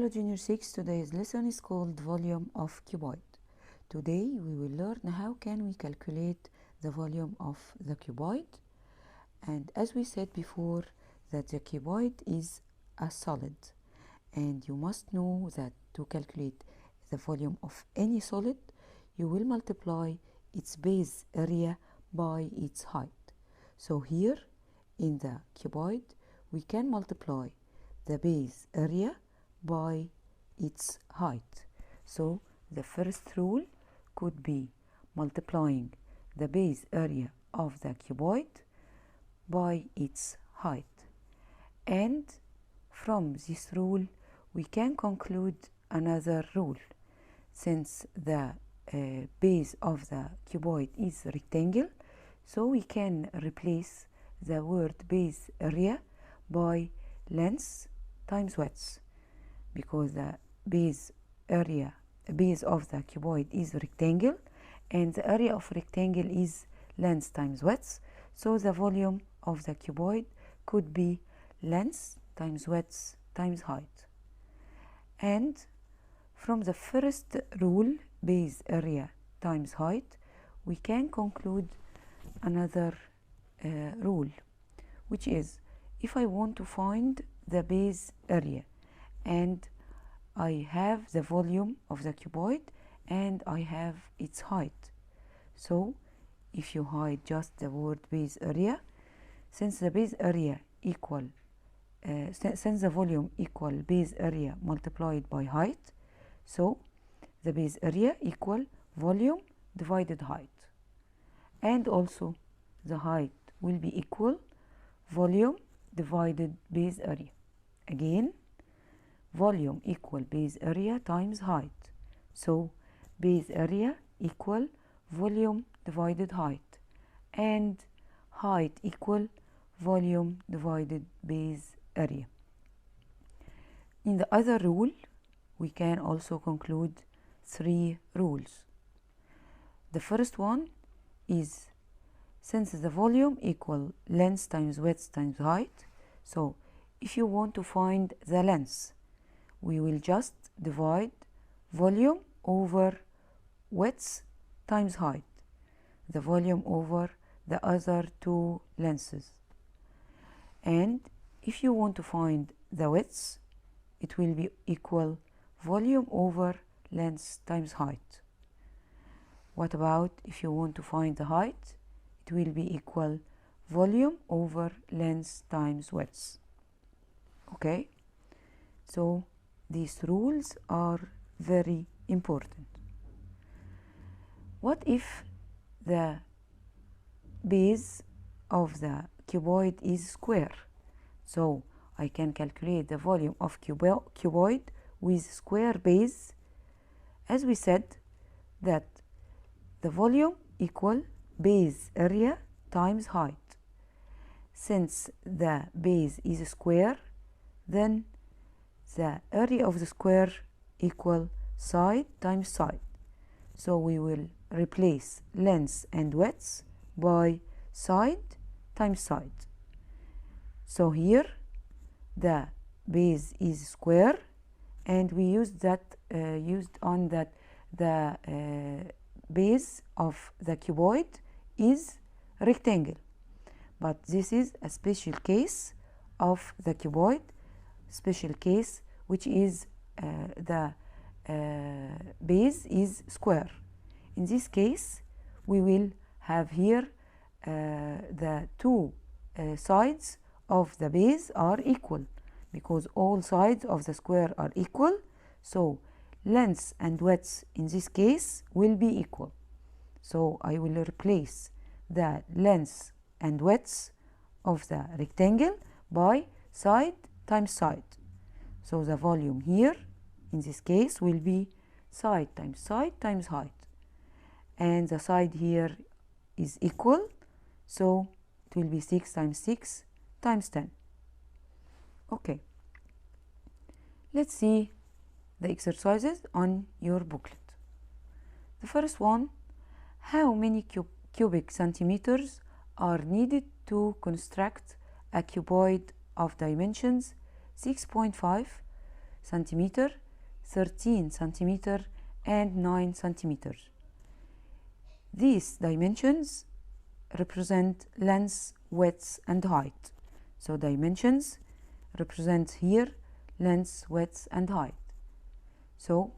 Hello Junior 6, today's lesson is called Volume of Cuboid. Today we will learn how can we calculate the volume of the cuboid. And as we said before, that the cuboid is a solid, and you must know that to calculate the volume of any solid, you will multiply its base area by its height. So here in the cuboid, we can multiply the base area by its height. So the first rule could be multiplying the base area of the cuboid by its height. And from this rule we can conclude another rule. Since the base of the cuboid is rectangle, so we can replace the word base area by length times width, because the base of the cuboid is rectangle and the area of rectangle is length times width. So the volume of the cuboid could be length times width times height. And from the first rule, base area times height, we can conclude another rule, which is if I want to find the base area and I have the volume of the cuboid and I have its height. So if you hide just the word base area, since the base area equal since the volume equal base area multiplied by height, so the base area equal volume divided height, and also the height will be equal volume divided base area. Again, volume equal base area times height. So base area equal volume divided height, and height equal volume divided base area. In the other rule, we can also conclude three rules. The first one is, since the volume equal length times width times height, so if you want to find the length, we will just divide volume over width times height, the volume over the other two lengths. And if you want to find the width, it will be equal volume over length times height. What about if you want to find the height? It will be equal volume over length times width. Okay, so these rules are very important. What if the base of the cuboid is square? So I can calculate the volume of cuboid with square base. As we said, that the volume equal base area times height. Since the base is square, then the area of the square equal side times side. So we will replace length and width by side times side. So here the base is square, and we used on that the base of the cuboid is rectangle. But this is a special case of the cuboid, special case which is the base is square. In this case, we will have here the two sides of the base are equal, because all sides of the square are equal. So length and width in this case will be equal. So I will replace the length and width of the rectangle by side times side. So the volume here in this case will be side times height, and the side here is equal, so it will be 6 times 6 times 10. Okay, let's see the exercises on your booklet. The first one, how many cubic centimeters are needed to construct a cuboid of dimensions 6.5, centimeter, 13 centimeter, and 9 centimeters. These dimensions represent length, width, and height. So dimensions represent here length, width, and height. So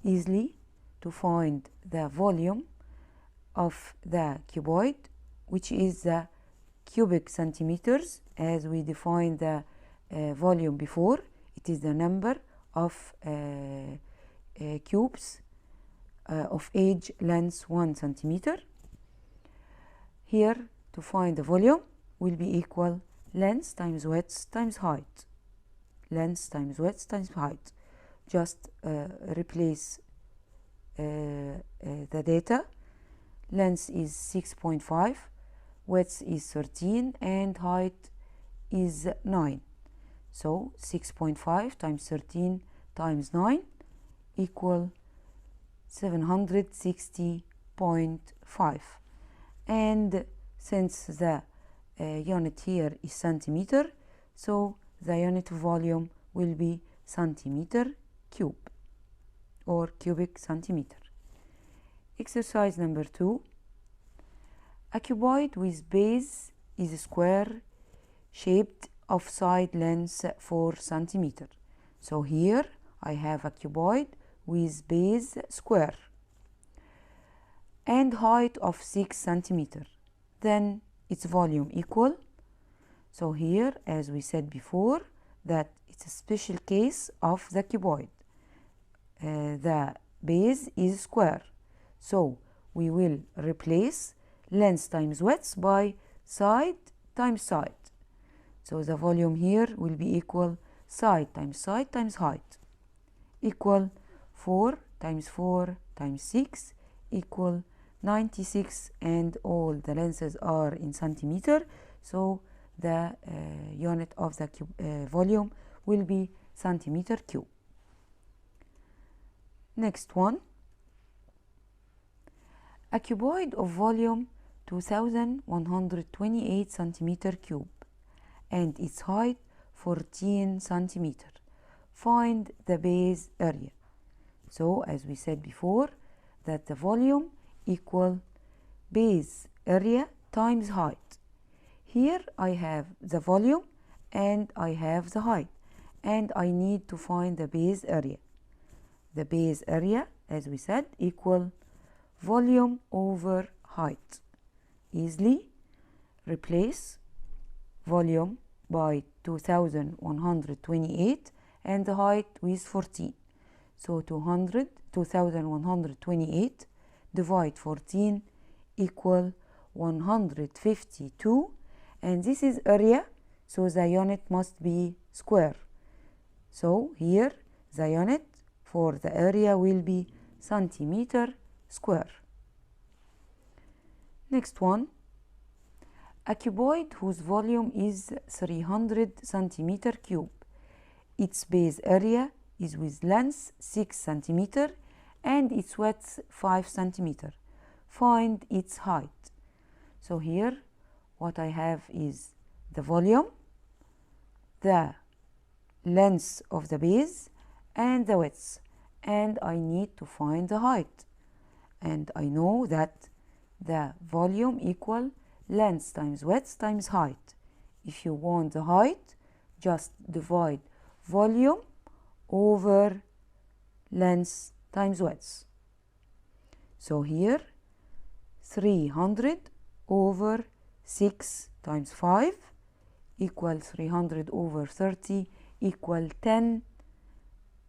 easily to find the volume of the cuboid, which is the cubic centimeters, as we defined the volume before. It is the number of cubes of edge length 1 centimeter. Here, to find the volume will be equal length times width times height. Length times width times height. Just replace the data. Length is 6.5, width is 13, and height is 9. So 6.5 times 13 times 9 equal 760.5. And since the unit here is centimeter, so the unit volume will be centimeter cube or cubic centimeter. Exercise number 2. A cuboid with base is square shaped of side length 4 centimeter. So here I have a cuboid with base square and height of 6 centimeter. Then its volume equal. So here, as we said before, that it's a special case of the cuboid. The base is square. So we will replace length times width by side times side. So the volume here will be equal side times height equal 4 times 4 times 6 equal 96, and all the lengths are in centimeter, so the unit of the volume will be centimeter cube. Next one. A cuboid of volume 2128 centimeter cube and its height 14 centimeter. Find the base area. So as we said before, that the volume equal base area times height. Here I have the volume and I have the height, and I need to find the base area. The base area, as we said, equal volume over height. Easily replace volume by 2128 and the height with 14. So 2128 divide 14 equal 152, and this is area, so the unit must be square. So here the unit for the area will be centimeter square. Next one. A cuboid whose volume is 300 centimeter cube. Its base area is with length 6 centimeter and its width 5 centimeter. Find its height. So here what I have is the volume, the length of the base, and the width, and I need to find the height. And I know that the volume equal length times width times height. If you want the height, just divide volume over length times width. So here 300 over 6 times 5 equal 300 over 30 equal 10.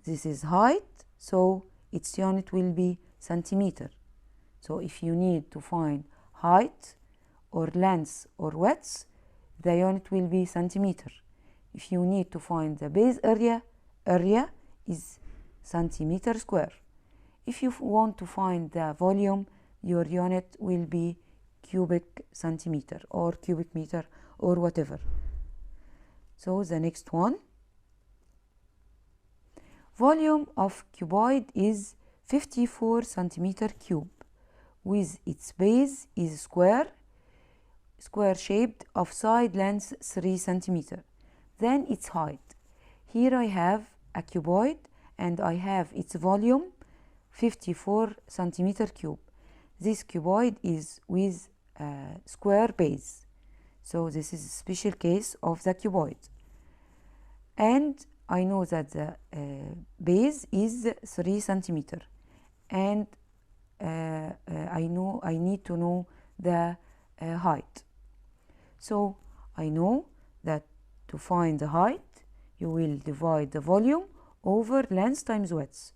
This is height, so its unit will be centimeter. So if you need to find height or length or width, the unit will be centimeter. If you need to find the base area, area is centimeter square. If you want to find the volume, your unit will be cubic centimeter or cubic meter or whatever. So the next one. Volume of cuboid is 54 centimeter cube with its base is square shaped of side length 3 centimeter. Then its height. Here I have a cuboid and I have its volume 54 centimeter cube. This cuboid is with a square base, so this is a special case of the cuboid. And I know that the base is 3 centimeter, and I need to know the height. So I know that to find the height, you will divide the volume over length times width.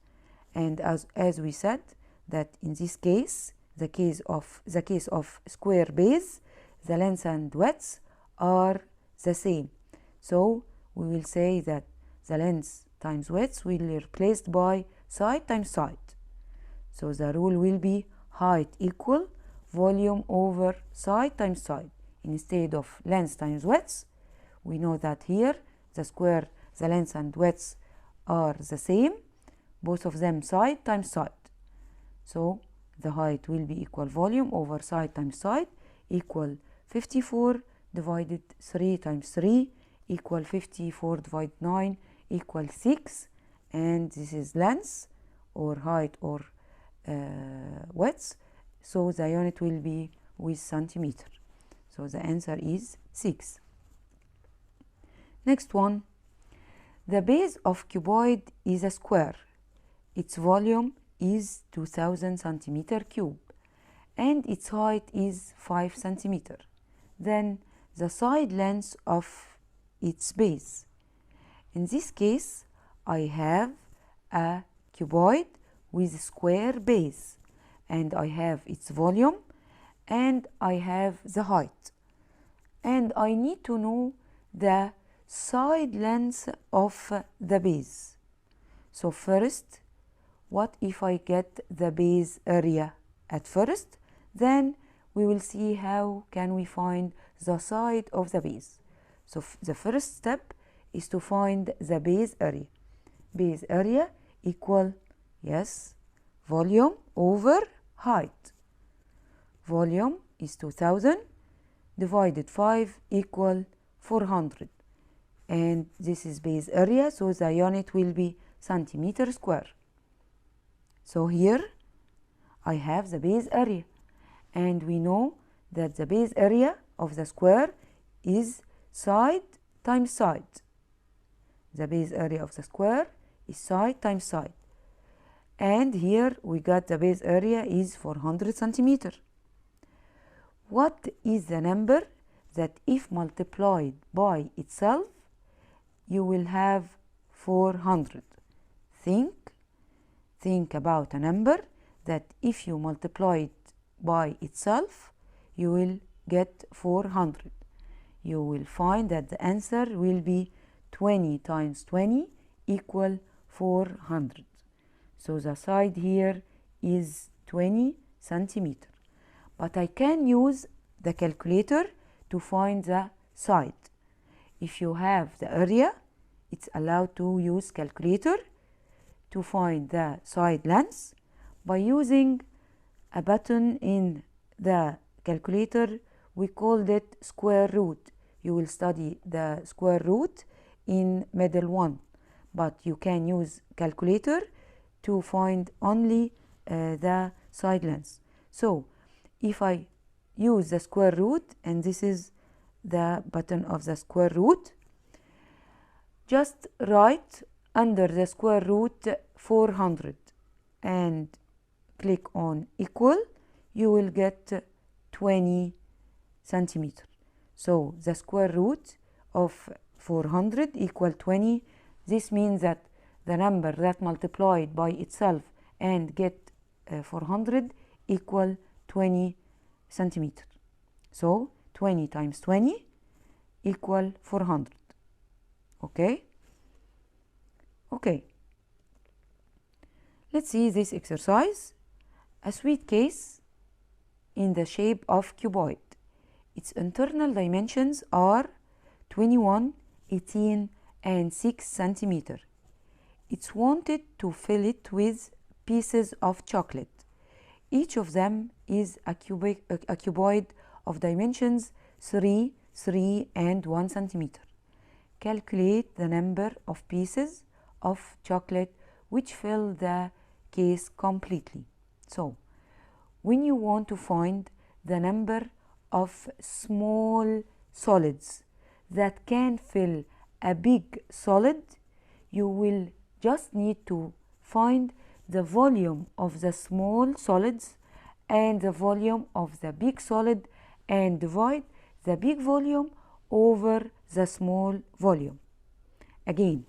And as we said, that in this case, the case of square base, the length and width are the same. So we will say that the length times width will be replaced by side times side. So the rule will be height equal volume over side times side. Instead of length times width, we know that here the length and width are the same, both of them side times side. So the height will be equal volume over side times side equal 54 divided 3 times 3 equal 54 divided 9 equal 6, and this is length or height or width, so the unit will be with centimeter. So the answer is 6. Next one, the base of cuboid is a square. Its volume is 2000 centimeter cube and its height is 5 centimeter. Then the side length of its base. In this case, I have a cuboid with a square base, and I have its volume and I have the height, and I need to know the side length of the base. So first, what if I get the base area at first? Then we will see how can we find the side of the base. So the first step is to find the base area. Base area equal, yes, volume over height. Volume is 2000 divided 5 equal 400, and this is base area, so the unit will be centimeter square. So here I have the base area, and we know that the base area of the square is side times side. The base area of the square is side times side, and here we got the base area is 400 centimeter. What is the number that if multiplied by itself you will have 400? Think about a number that if you multiply it by itself you will get 400. You will find that the answer will be 20 times 20 equal 400. So the side here is 20 centimeter. But I can use the calculator to find the side. If you have the area, it's allowed to use calculator to find the side length by using a button in the calculator. We called it square root. You will study the square root in middle 1, but you can use calculator to find only the side length. So if I use the square root, and this is the button of the square root, just write under the square root 400 and click on equal, you will get 20 centimeter. So the square root of 400 equal 20. This means that the number that multiplied by itself and get 400 equal 20 centimeter. So 20 times 20 equal 400. Okay? Okay. Let's see this exercise. A sweet case in the shape of cuboid. Its internal dimensions are 21, 18, and 6 centimeter. It's wanted to fill it with pieces of chocolate. Each of them is a cuboid of dimensions 3, 3, and 1 centimeter. Calculate the number of pieces of chocolate which fill the case completely. So when you want to find the number of small solids that can fill a big solid, you will just need to find the volume of the small solids and the volume of the big solid and divide the big volume over the small volume. Again,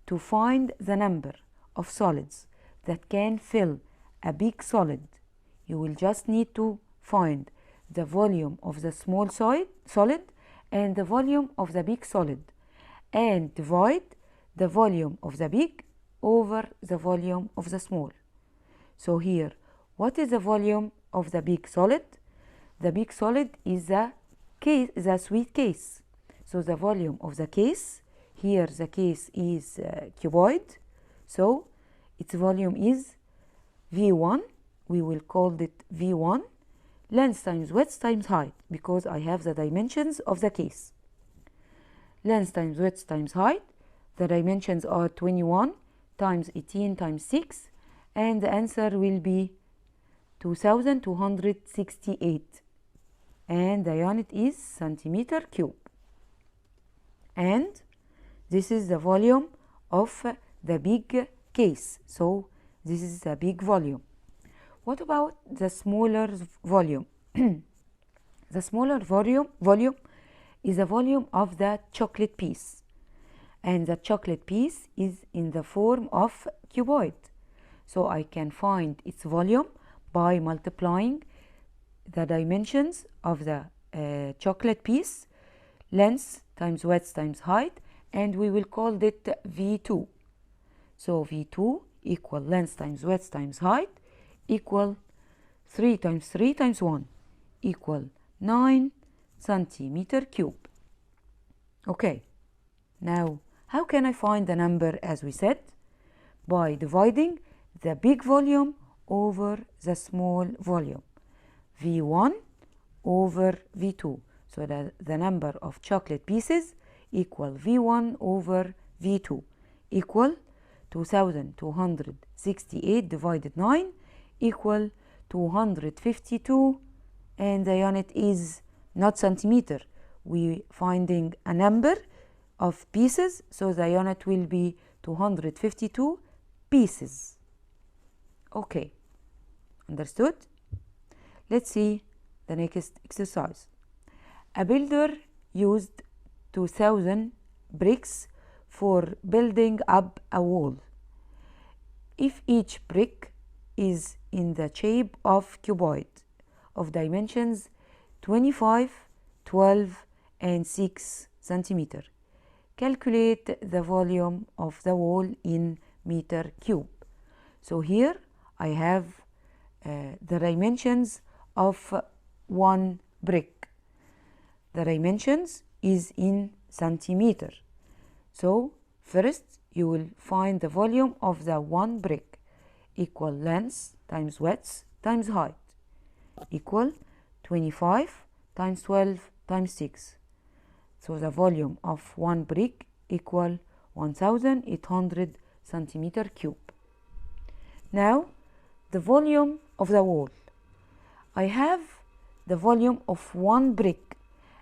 to find the number of solids that can fill a big solid, you will just need to find the volume of the small solid and the volume of the big solid and divide the volume of the big over the volume of the small. So here, what is the volume of the big solid? The big solid is the sweet case. So the volume of the case, here the case is cuboid, so its volume is V1. We will call it V1, length times width times height, because I have the dimensions of the case. Length times width times height, the dimensions are 21 times 18 times 6, and the answer will be 2268, and the unit is centimeter cube. And this is the volume of the big case, so this is the big volume. What about the smaller volume? The smaller volume is the volume of the chocolate piece, and the chocolate piece is in the form of cuboid. So I can find its volume by multiplying the dimensions of the chocolate piece, length times width times height, and we will call it V2. So V2 equal length times width times height equal 3 times 3 times 1 equal 9 centimeter cube. Okay, now how can I find the number? As we said, by dividing the big volume over the small volume, V1 over V2. So the number of chocolate pieces equal V1 over V2 equal 2268 divided 9 equal 252, and the unit is not centimeter. We finding a number of pieces, so the unit will be 252 pieces. Okay, understood? Let's see the next exercise. A builder used 2000 bricks for building up a wall. If each brick is in the shape of cuboid of dimensions 25, 12, and 6 centimeter, calculate the volume of the wall in meter cube. So here I have the dimensions of one brick. The dimensions is in centimeter. So first you will find the volume of the one brick equal length times width times height equal 25 times 12 times 6. So the volume of one brick equal 1800 centimeter cube. Now the volume of the wall. I have the volume of one brick,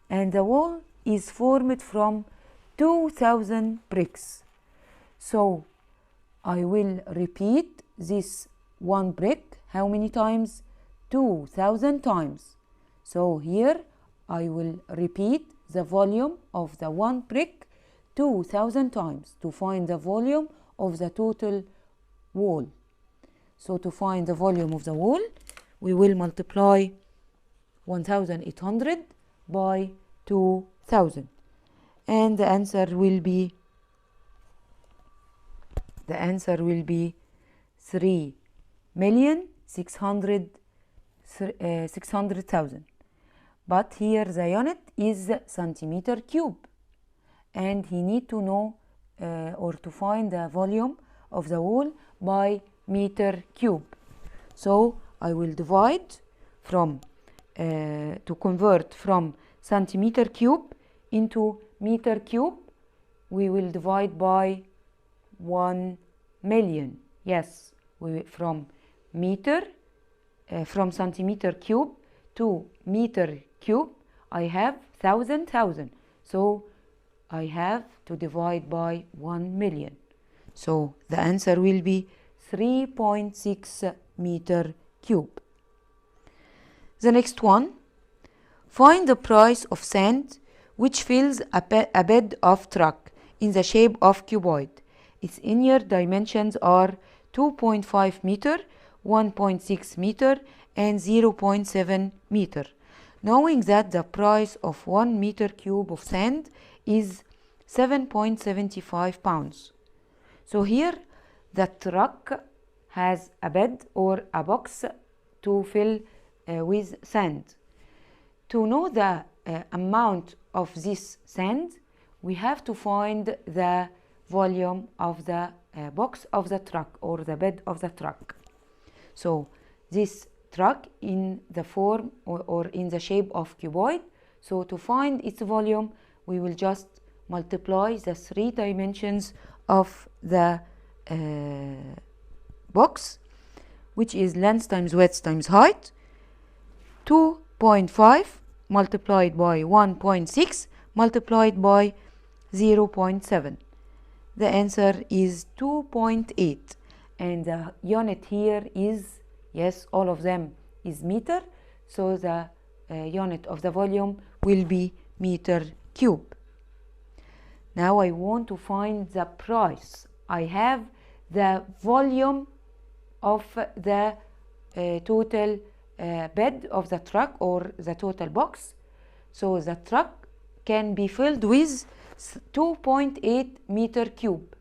and the wall is formed from 2000 bricks. So I will repeat this one brick how many times? 2000 times. So here I will repeat the volume of the one brick 2000 times to find the volume of the total wall. So to find the volume of the wall, we will multiply 1800 by 2000, and the answer will be 3,600,000. But here the unit is centimeter cube, and he need to know or to find the volume of the wall by meter cube. So I will divide from to convert from centimeter cube into meter cube. We will divide by 1 million. Yes, from centimeter cube to meter cube, I have thousand. So I have to divide by 1 million. So the answer will be 3.6 meter cube. The next one, find the price of sand which fills a bed of truck in the shape of cuboid. Its inner dimensions are 2.5 meter, 1.6 meter, and 0.7 meter. Knowing that the price of 1 meter cube of sand is 7.75 pounds. So here the truck has a bed or a box to fill with sand. To know the amount of this sand, we have to find the volume of the box of the truck or the bed of the truck. So this truck in the form or in the shape of cuboid. So to find its volume, we will just multiply the 3 dimensions of the box, which is length times width times height. 2.5 multiplied by 1.6 multiplied by 0.7. The answer is 2.8, and the unit here is, yes, all of them is meter, so the unit of the volume will be meter cube. Now I want to find the price. I have the volume of the total bed of the truck or the total box. So the truck can be filled with 2.8 meter cube,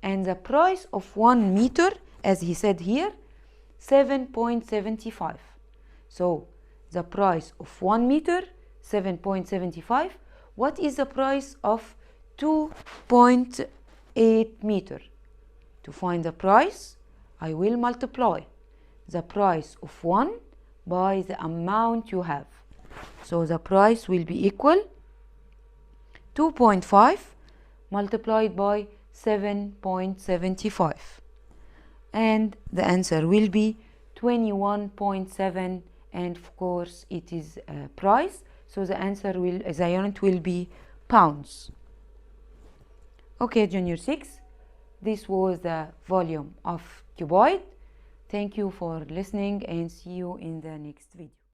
and the price of 1 meter, as he said here, 7.75. So the price of 1 meter, 7.75. What is the price of 2.8 meter? To find the price, I will multiply the price of 1 by the amount you have. So the price will be equal 2.5 multiplied by 7.75, and the answer will be 21.7, and of course it is price, so the unit will be pounds. Okay, Junior 6, this was the volume of cuboid. Thank you for listening and see you in the next video.